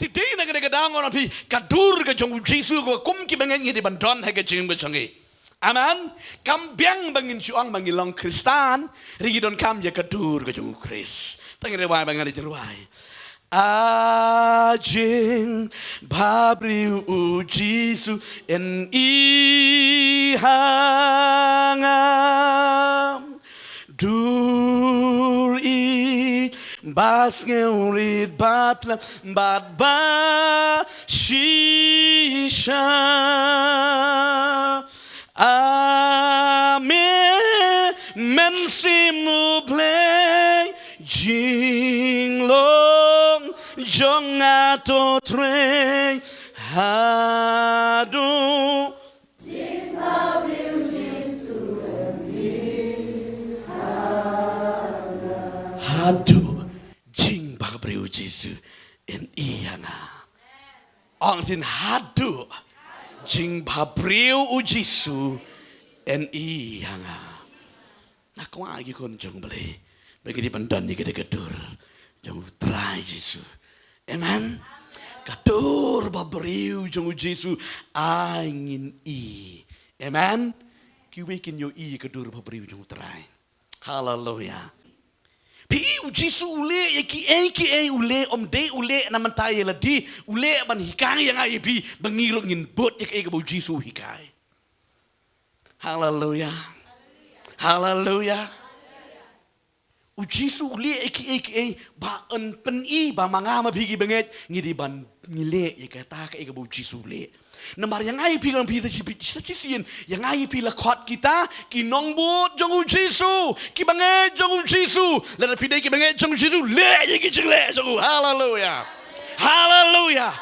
today na kena kadang orang pi kadur ke jong Yesus ko kum ki bangen ngi di bandon ha ke jing bachangi amen kam biang bangin chuang bangin long Kristan rigi don kam ya kadur ke jong Kris tang rewai bangan di rewai ajing babri u Yesus en I hangam dur I bas ngeurit batla bat ba shisha amen men simu play jinglong jong ato tre hadu hadu jing babriu Yesus en iana ong sin hadu jing babriu Yesus en iana nak wa gi kon jong bele bagi di bandan ni gede gedur jong trai Yesus amen kadur babriu jong Yesus angin I amen ki wekin yo I kadur babriu jong trai hallelujah Pi Yesus ule ki ule om de ule na mantai la di ule ban hikai yang ai pi bangiro ngin bot ye ke bo Yesus hikai hallelujah hallelujah Yesus ule ki ba en pen I ba manga ma pi ki banget ngidi ban ngile ye ke ta ke bo Yesus ule Namar yang ai pi kan pi sien yang ai pi la khot kita ki nong bot jong Yesus ki bange jong Yesus la pi dei ki bange jong Yesus le ye ki jing le jong hallelujah hallelujah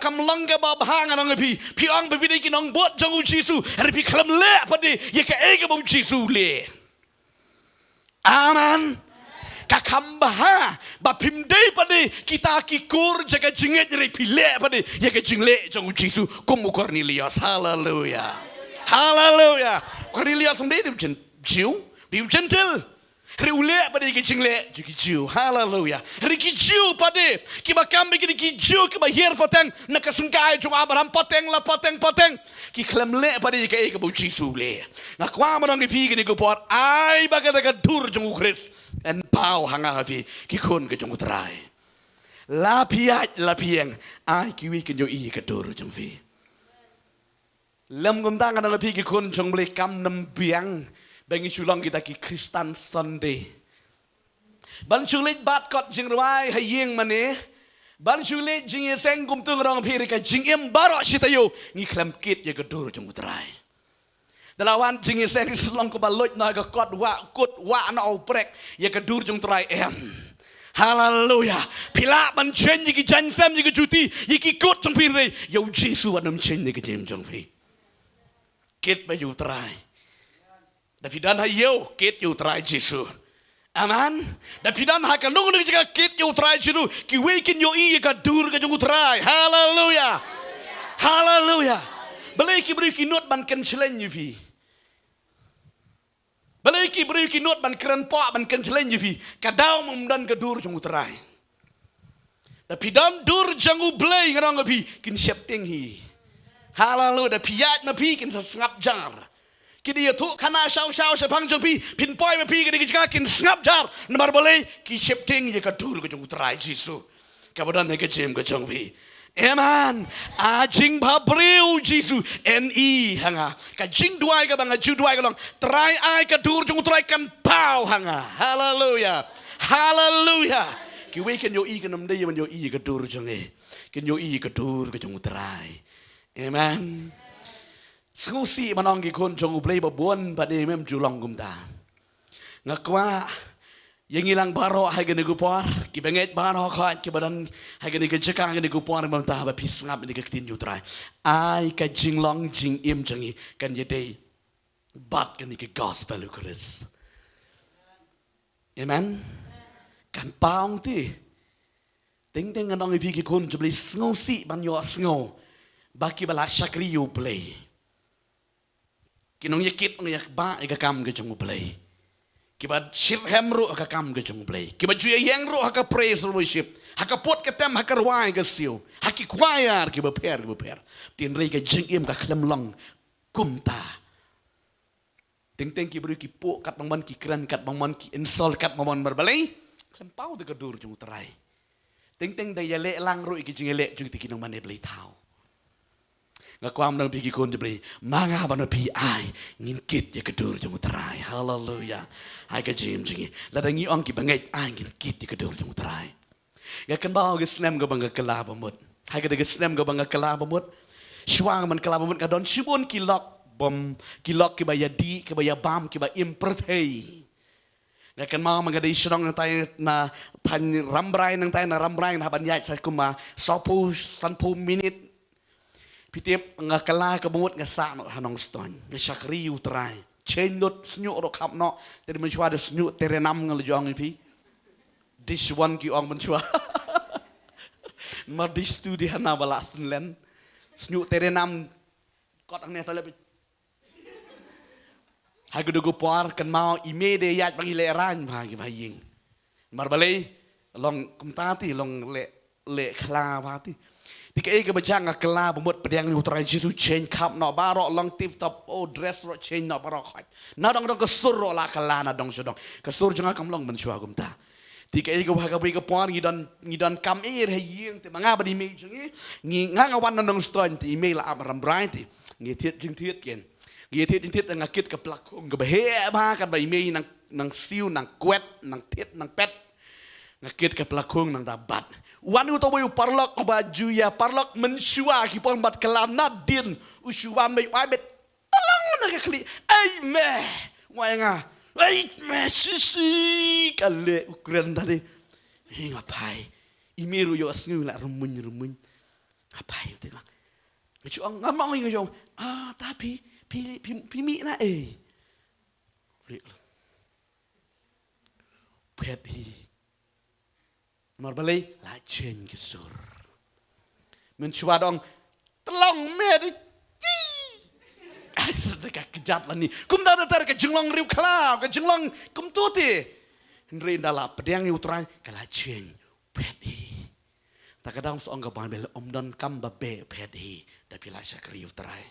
kam long ke ba bhang anong pi ong pi dei ki nong bot jong Yesus ri pi klam le pa de ye ke bo Yesus le amen kakambah ba pimdei pada kita kikur jaga jinget dari pile pada jaga jingle jong Yesus kumu Cornelius hallelujah hallelujah Cornelius sendiri Jew dia gentle riule pada jaga jingle juga Jew hallelujah riki Jew pada kiba kambi ki Jew kiba hier poteng nak sengkai jong Abraham poteng la poteng ki klemle pada jaga bo Yesus le nak kwa marang ki ni ko por ai ba ka dur jong Kris en pau hanga hafi ki kon ke jong trai la pieng ai ki wi ken yo I ke dur jong fi lam gum tang ana la pi ki kon jong ble kam nam biang bengi sulong kita ki Kristan Sunday ban chulit bat kot jing rai ha yeng mane ban chulit jing ye seng gum tung rong pi ka jing em baro sitayo ngi klam kit ye ke dur jong trai Dalawan jingi seng selong ko balot na ka kot wa na oprek ya ka dur jong trai em hallelujah pila ban chen yi ki jan sam yi ki juti yi ki kot jong pi re yo Yesus anam chen yi ki jem jong pi kit ba yu trai da pidan ha yo kit yu trai Yesus amen da pidan ha ka nung ni ka kit yu trai Yesus ki wekin yo I ka dur ka jong trai hallelujah hallelujah balai ki beri ki not ban ken chlen yi fi balai ki beri ki not ban kren po ban ken chlen yi fi kadau mum dan ka dur jong utrai da pidan dur jangu blai ngarang pi kin siap ting hi hallelujah da piat na pi kin sa ngap jar kidi tu kana shau sepang jong pi pin poi ma pi kidi ka kin ngap jar namar balai ki siap ting ye ka dur ka jong utrai Yesus ka badan ne ka jem ka jong pi amen ajing babriu Yesus en I hanga ka jing duai ka banga ju duai ka long try ai ka dur jong try kan pau hanga hallelujah hallelujah ki we ken yo I ka nam de man yo I ka dur jong e ken yo I ka dur ka jong try amen skusi manong ki kon jong blai ba bon pa de mem ju long gum ta ngakwa yang ilang baro hagen nego por ki benget baro khat ki badan hagen nego jeka hagen nego por mam ta ba pis ngap nego tin yu trai ai ka jing long jing im jangi kan ye day bat kan nego gospel Kris amen kan paung ti ting anong ipi ki kun jubli sngo si ban yo sngo baki bala shakri yu play kinong ye kit ng yak ba ika kam ke jong play Kiba shilhem ro ka kam ke jung play. Kiba juya yang ro ka praise worship. Haka pot ka tem haka rwai ka siu. Haki kwayar kiba per. Tin rei ka jing im ka klem long kumta. Ting ki beri ki po kat bang man ki kran kat bang man ki insol kat bang man berbalai. Klem pau de ka dur jung terai. Ting da ya le lang ro ki jing le jung ti kinong man e blai tau. Nga kwam nang pigi kon jebli manga bana pi ai ngin kit ya kedur jung terai. Hallelujah. Hai ka jim jingi ladangi ong ki bangai ai ngin kit ya kedur jung terai. Nga kan bau ge snem ga banga kala bamut. Hai ka de ge snem ga banga kala bamut. Shwang man kala bamut ka don shibon ki lok bom ki lok ki ba ya di ki ba ya bam ki ba impertei. Nga kan mau manga dei shrong nang tai na pan rambrai nang tai na rambrai na ban yai sa kuma sopu sanpu minute Pitip nga kala kabumut nga sa no hanong ston nga syakri utrai chendot snyu ro kap no teri menchwa de snyu terenam nga lejong ipi this one ki ong menchwa mar dis tu di hana bala sunlen snyu terenam kot ang ne sale ha gudu go par kan mau ime de yat bang ile ran ba ki baying mar balai long kumtati long le kla bati Tika ega bajang akala bumut pedang utara Jesu change kap no barok long tip top dress ro change no barok hat na dong kesur ro la kala na dong sudong kesur janga kam long menchua gumta tika ega bahaga bega puan ngidan kam he ying te manga badi me jungi nga wan na dong stone ti email la abram bright ngi tiet jing tiet ken ngi tiet ngakit ke plakung ke bahe ba kan ba email nang siu nang kwet nang tiet nang pet ngakit ke plakung nang dabat Wanu to boyu parlok baju ya parlok mensua ki pon bat kelana din usuan mai wabet tolong na kali ai me wanga ai me sisi kale ukuran tadi hinga pai imiru yo asngu la rumun apa itu bang ngecu ngamong yo tapi pi na Peti Marbalai la chen kesur. Mencuba dong telong meri. Dekat kejat lah ni. Kum dah datang ke jenglong riu klau, ke jenglong kum tuti. Henry dalam pedang utrai kala chen pedi. Tak kadang seorang kawan bela dan kam babe pedi. Tapi lah syakri utrai.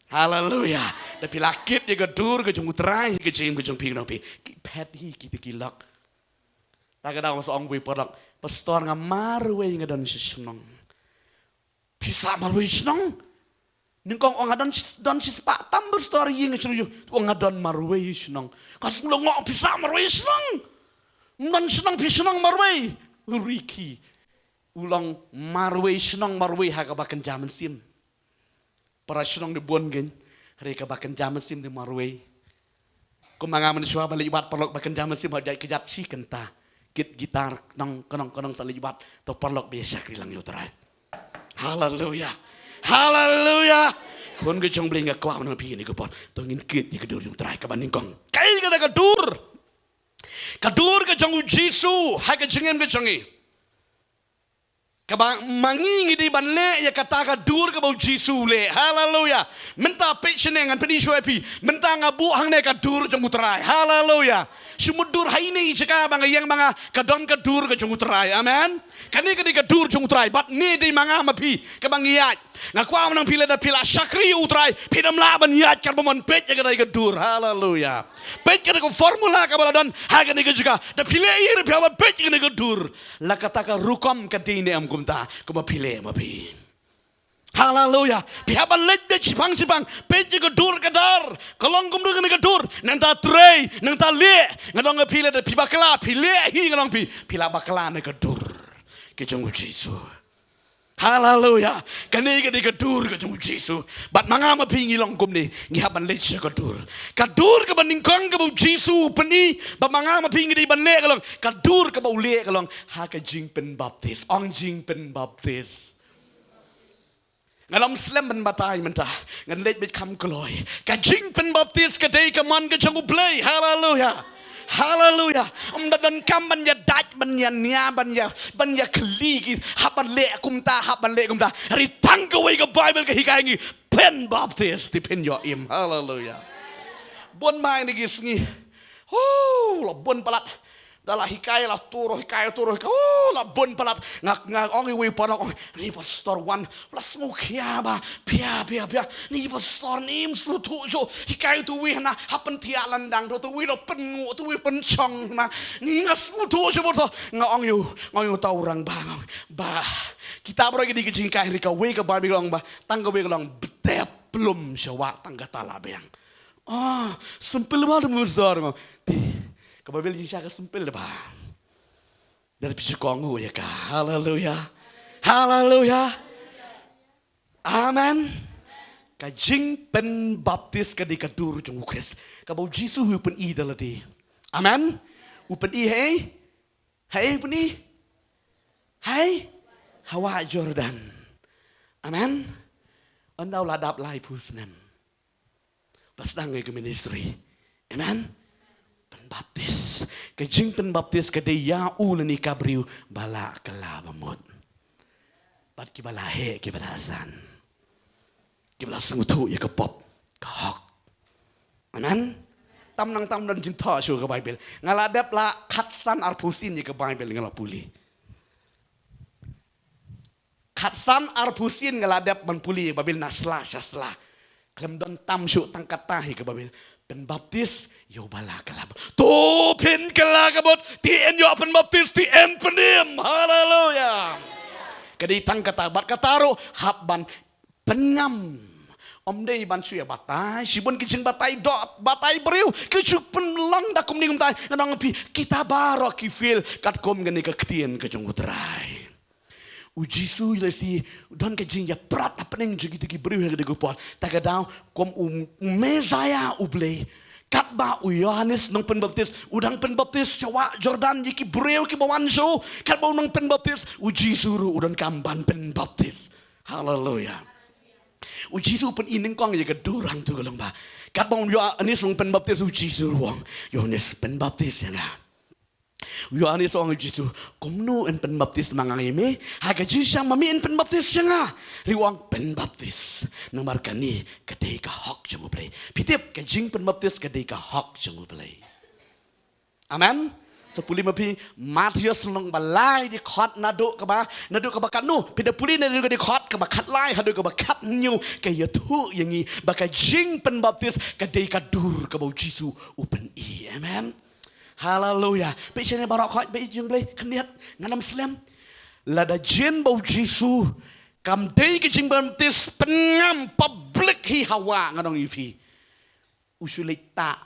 Haleluya. Tapi lakit je gadur ke jung utrai ke jeng pi nopi. Pedi kita kilak. Tak ada orang bui produk pastor ngamaruwe ngadon senang. Bisa maruwe senang. Ningkong orang don sispa tambur story yang seru orang ngadon maruwe senang. Kas ngolong bisa maruwe senang. Non senang bisa senang maruwe. Riki ulang maruwe senang maruwe haga bakan jaman sim. Para senang di buan gen. Mereka bakan jaman sim di maruwe. Kumangaman suah balik buat perlok bakan jaman sim ada kejat si kenta. Kit gitar kenong salibat to perlok biasa krilang utara. Haleluya. Haleluya. Kon ge jong bling kwa no pi ni ko pot. To ngin kit ni kedur utara ka baning kong. Kai ga kedur. Kedur ke jong Jesu, ha ke jengem ke jongi. Kabang mangingi di banle ya kata kedur ke bau Jesu le. Haleluya. Menta pechenengan pedi pi. Menta ngabu hang ne kedur jong utara. Haleluya. Sumudur haini jika banga yang banga kadon kadur ke jung utrai amen kani kadur jung utrai bat ni di manga mapi ke bangiat ngakwa menang pila da pila syakri utrai pidam laban yat kar bomon pet ya kadur haleluya pet ke formula ka baladon haga ni juga da pila ir biawan pet ke kadur la kata rukom kadine am kumta kuma pile mapi Haleluya. Pihak balik de cipang peji kedur kedar. Kalong kum dengan kedur. Nang ta trei, nang ta le. Ngadong ngepile de pi bakla, pile hi ngadong pi. Pila bakla ne kedur. Ke jong Jesu. Haleluya. Kani ke kedur ke jong Jesu. Bat mangama pingi long kum ni. Ngiha ban le kedur. Kedur ke banding kong ke bau Jesu peni. Bat mangama pingi di ban le kalong. Kedur ke bau le kalong. Ha ke jing pen baptis. Ong jing pen baptis. Ngalam slam ben batai mentah ngan let bet kam kloy ka jing pen baptis ka dei ka man ka jangu play haleluya haleluya dan kam ban ya daj ban ya nia ban ya kli ki haban le kumta ri tang ka we ka bible ka hikai pen baptis di pen yo im haleluya bon mai ni gisngi Labon palat. Dalah hikay lah turuh. Labon palat. Ngak ongi wi padang. Ni pastor wan. Plus mukia ba. Pia. Ni pastor nim sutu jo. Hikay tu wi na. Hapen pia landang. Tu wi lo pengu. Tu wi pencong na. Ni ngas sutu jo boto. Ngak ongi tau orang bang. Ba. Kita beragi di kejingkai. Rika wi ke babi long ba. Tangga wi long. Betep belum syawa tangga talabeng. Sempil banget musdar. Kababil jisya ka sempil ba. Dari pisu kongu ya ka. Haleluya. Amen. Kajing pen baptis ka di kadur jung ukres. Kabau Jisu upen i daladi. Amen. Upen i hey upen i. Hey Hawa Jordan. Amen. Andau ladap lai pusnem. Pas dangai ke ministry. Amen. Penbaptis. Kejing penbaptis kade ya ulani kabriu bala kelabamot. Bat kibala he kibalasan. Kibala sengutu ya kepop. Kahok. Amen. Tam dan cinta syur ke Bible. Ngaladap la katsan arpusin ya ke Bible ngalapuli. Katsan arpusin ngaladap manpuli ya Bible nasla syasla. Klem don tam syuk tangkat tahi ke Bible. Penbaptis yo bala kelabot. Tu pin kelabot. Tien yo penbaptis tien penim. Haleluya. Kadi tang kata bat kataro habban pengam. Om dei ban suya batai sibun kicing batai dot batai beriu kejuk penlang dakum ningum tai nang pi kita baro kifil kat kom gani ketien kejung utrai. Uji su lesi dan kejing ya prat apa neng jegi beriu hege gupot tagadau kom mezaya ublei katba Yohanes nang penbaptis udang penbaptis Jawa Jordan yiki beriu ki bawanso katba nang penbaptis uji suru udan kamban penbaptis. Haleluya. Uji su pen ining kong ya kedurang tu galong ba katba Yohanes nang penbaptis uji suru wong Yohanes penbaptis ya nga. Yohanes orang Yesus, komno en penbaptis mangangime, haga jisang mami en penbaptis nga, riwang penbaptis, nomor kani kadai ka hok junguplay, pitip kajing penbaptis kadai ka hok junguplay. Amen. Sepuli mapi Matius nong balai di khot nado kaba kanu, pida puli nado di khot kaba kat lai hado kaba kat nyu kaya tu yangi baka jing penbaptis kadai ka dur kaba Yesus upen i. Amen. Haleluya. Pecahnya barak kau pecah boleh keniat nganam Islam. Lada jen bau Jisu kam day kecing baptis pengam public hi hawa nganong yupi. Usulit tak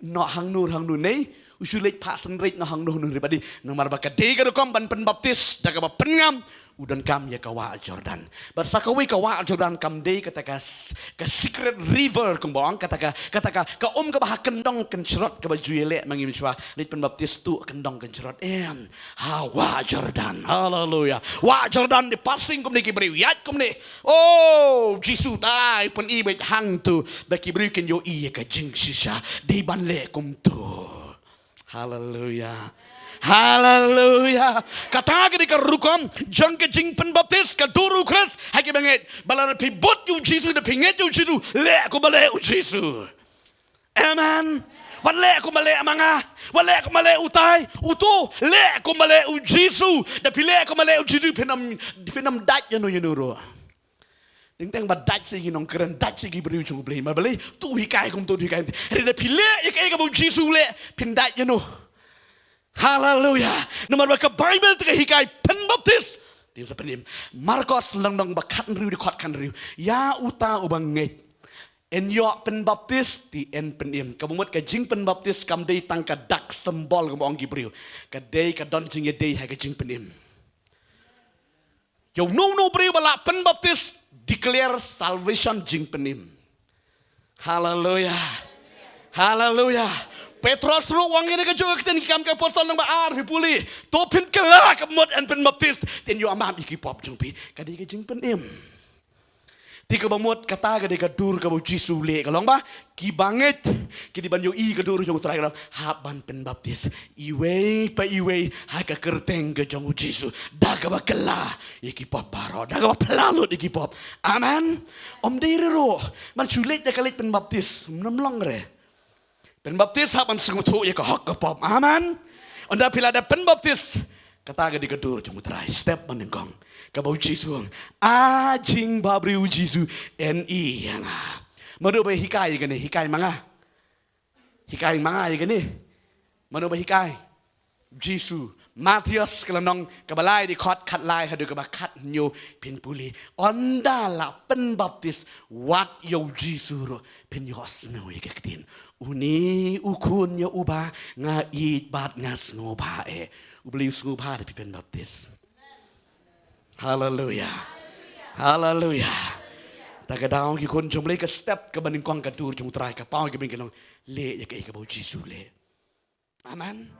no hang nur nei. Usulit pak senrit no hang nur badi nomor baka day kada kom ban penbaptis daga ba pengam udan kam ya kawa Jordan. Bersakawi kawa Jordan kam day kata ka secret river kembang kata ka ka ka bah kendong kencrot ka bajuyele mangi miswa lit penbaptis tu kendong kencrot hawa Jordan. Haleluya. Wa Jordan di passing kum ni kibriu yat kum ni. Oh Jisu tai pen i bet hang tu ba kibriu ken yo i ka jing sisa di ban le kum tu. Haleluya. Haleluya. Kata ke di kerukom jang ke jing penbaptis ke duru kres haki banget balar pibot yu Jisu de pinget yu Jisu le aku bale yu Jisu. Amen. Wale aku bale amanga wale aku bale utai utu le aku bale yu Jisu de pile aku bale yu Jisu pinam dat ya no yenuro. Ding badat sigi nong keren dat sigi beriu chung beli mabeli tu hikai kum tu hikai rida pile ikai ka bu Jisu le pindat ya no. Haleluya. Nomor baka Bible tiga hikai penbaptis. Dia sepenim. Markus langdang bakat riu di kot kan riu. Ya uta ubang ngait. En yo penbaptis di en penim. Kabumut ka jing penbaptis kam dei tang ka dak sembol ka ong gibriu. Ka dei ka don jing ye dei ha ka jing penim. Yo no beriu bala penbaptis declare salvation jing penim. Haleluya. Haleluya. Petrus ruang ini ke juga kita nikam ke apostol nang baar pipuli. Topin kelak kemot en penbaptis. Ten yo amam iki pop jumpi. Kadi ke jing penim. Tika bamot kata ke dur ke Jisu le kalong ba ki banget ki di banyo i ke dur jong trai kalong haban penbaptis. Iwe ha ka kerteng ke jong Jisu. Da ka bakela iki pop baro. Da ka pelalut iki pop. Amen. Om deiro man sulit da kalit penbaptis. Namlong re. Penbaptis haban sengutu ya ke hak ke pop. Aman. Anda pila ada penbaptis kata ke di kedur jemutrai step menengkong ke bau Jisu ajing babriu Jisu NI yang madu be hikai gani hikai manga ya gani madu be hikai Jisu Matius kelenong kebalai di kot kat lai hadu ke bakat nyo pinpuli onda la penbaptis wat yo Jisu ro pinyos no yektin uni ukun yo uba nga it bat nga snoba ubeli snoba di penbaptis. Haleluya. Haleluya. Tagadang ki kon jomle ke step ke baning kong kadur jung trai ka pau ke bin kelong le ya ke bau Jisu le. Amen.